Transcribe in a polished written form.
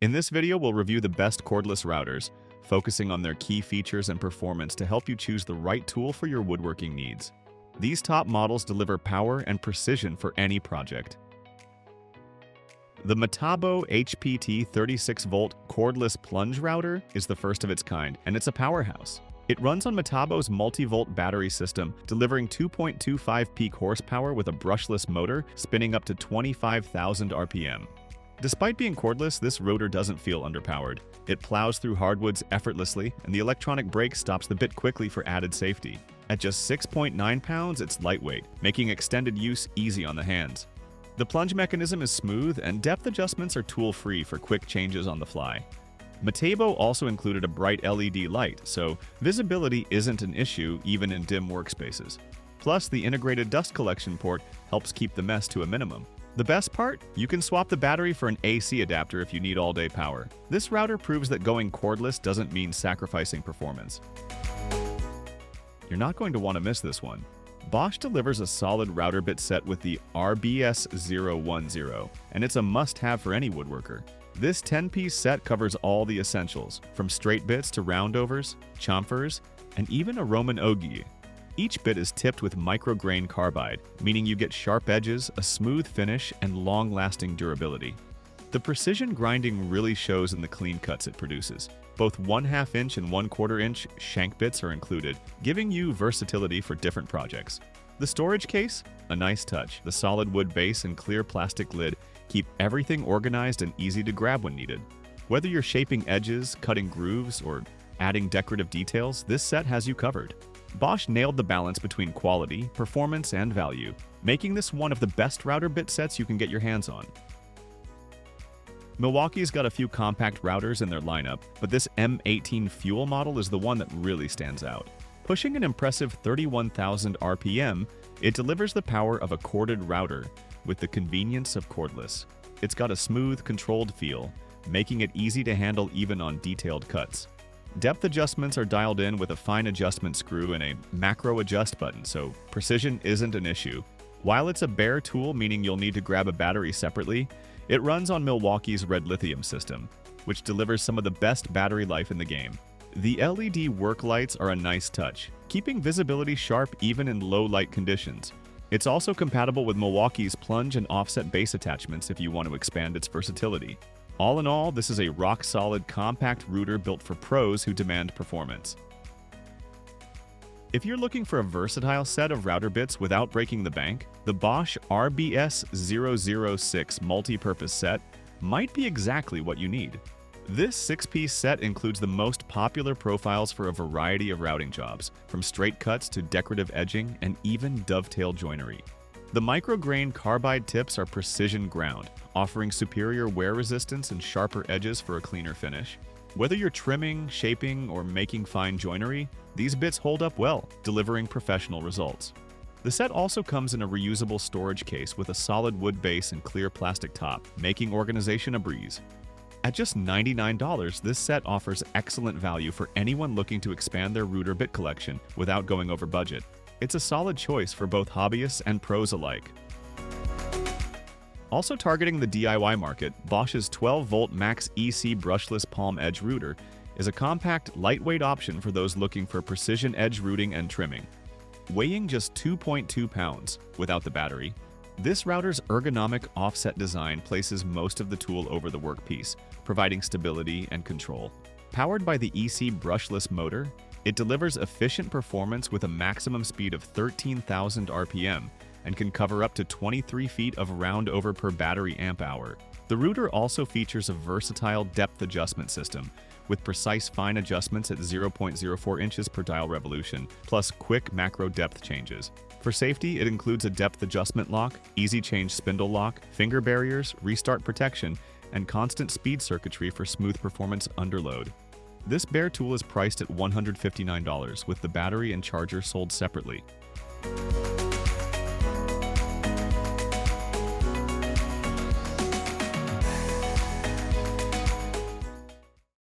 In this video, we'll review the best cordless routers, focusing on their key features and performance to help you choose the right tool for your woodworking needs. These top models deliver power and precision for any project. The METABO HPT 36-volt cordless plunge router is the first of its kind, and it's a powerhouse. It runs on METABO's multi-volt battery system, delivering 2.25 peak horsepower with a brushless motor spinning up to 25,000 RPM. Despite being cordless, this router doesn't feel underpowered. It plows through hardwoods effortlessly, and the electronic brake stops the bit quickly for added safety. At just 6.9 pounds, it's lightweight, making extended use easy on the hands. The plunge mechanism is smooth, and depth adjustments are tool-free for quick changes on the fly. METABO also included a bright LED light, so visibility isn't an issue even in dim workspaces. Plus, the integrated dust collection port helps keep the mess to a minimum. The best part? You can swap the battery for an AC adapter if you need all-day power. This router proves that going cordless doesn't mean sacrificing performance. You're not going to want to miss this one. BOSCH delivers a solid router bit set with the RBS010, and it's a must-have for any woodworker. This 10-piece set covers all the essentials, from straight bits to roundovers, chamfers, and even a Roman ogie. Each bit is tipped with micrograin carbide, meaning you get sharp edges, a smooth finish, and long-lasting durability. The precision grinding really shows in the clean cuts it produces. Both 1/2 inch and 1/4 inch shank bits are included, giving you versatility for different projects. The storage case? A nice touch. The solid wood base and clear plastic lid keep everything organized and easy to grab when needed. Whether you're shaping edges, cutting grooves, or adding decorative details, this set has you covered. BOSCH nailed the balance between quality, performance, and value, making this one of the best router bit sets you can get your hands on. MILWAUKEE's got a few compact routers in their lineup, but this M18 Fuel model is the one that really stands out. Pushing an impressive 31,000 RPM, it delivers the power of a corded router with the convenience of cordless. It's got a smooth, controlled feel, making it easy to handle even on detailed cuts. Depth adjustments are dialed in with a fine adjustment screw and a macro adjust button, so precision isn't an issue. While it's a bare tool, meaning you'll need to grab a battery separately, it runs on MILWAUKEE's red lithium system, which delivers some of the best battery life in the game. The LED work lights are a nice touch, keeping visibility sharp even in low light conditions. It's also compatible with MILWAUKEE's plunge and offset base attachments if you want to expand its versatility. All in all, this is a rock-solid, compact router built for pros who demand performance. If you're looking for a versatile set of router bits without breaking the bank, the BOSCH RBS006 multi-purpose set might be exactly what you need. This 6-piece set includes the most popular profiles for a variety of routing jobs, from straight cuts to decorative edging and even dovetail joinery. The micrograin carbide tips are precision ground, offering superior wear resistance and sharper edges for a cleaner finish. Whether you're trimming, shaping, or making fine joinery, these bits hold up well, delivering professional results. The set also comes in a reusable storage case with a solid wood base and clear plastic top, making organization a breeze. At just $99, this set offers excellent value for anyone looking to expand their router bit collection without going over budget. It's a solid choice for both hobbyists and pros alike. Also targeting the DIY market, BOSCH's 12-volt Max EC brushless palm edge router is a compact, lightweight option for those looking for precision edge routing and trimming. Weighing just 2.2 pounds without the battery, this router's ergonomic offset design places most of the tool over the workpiece, providing stability and control. Powered by the EC brushless motor, it delivers efficient performance with a maximum speed of 13,000 RPM and can cover up to 23 feet of roundover per battery amp hour. The router also features a versatile depth adjustment system with precise fine adjustments at 0.04 inches per dial revolution, plus quick macro depth changes. For safety, it includes a depth adjustment lock, easy change spindle lock, finger barriers, restart protection, and constant speed circuitry for smooth performance under load. This bare tool is priced at $159, with the battery and charger sold separately.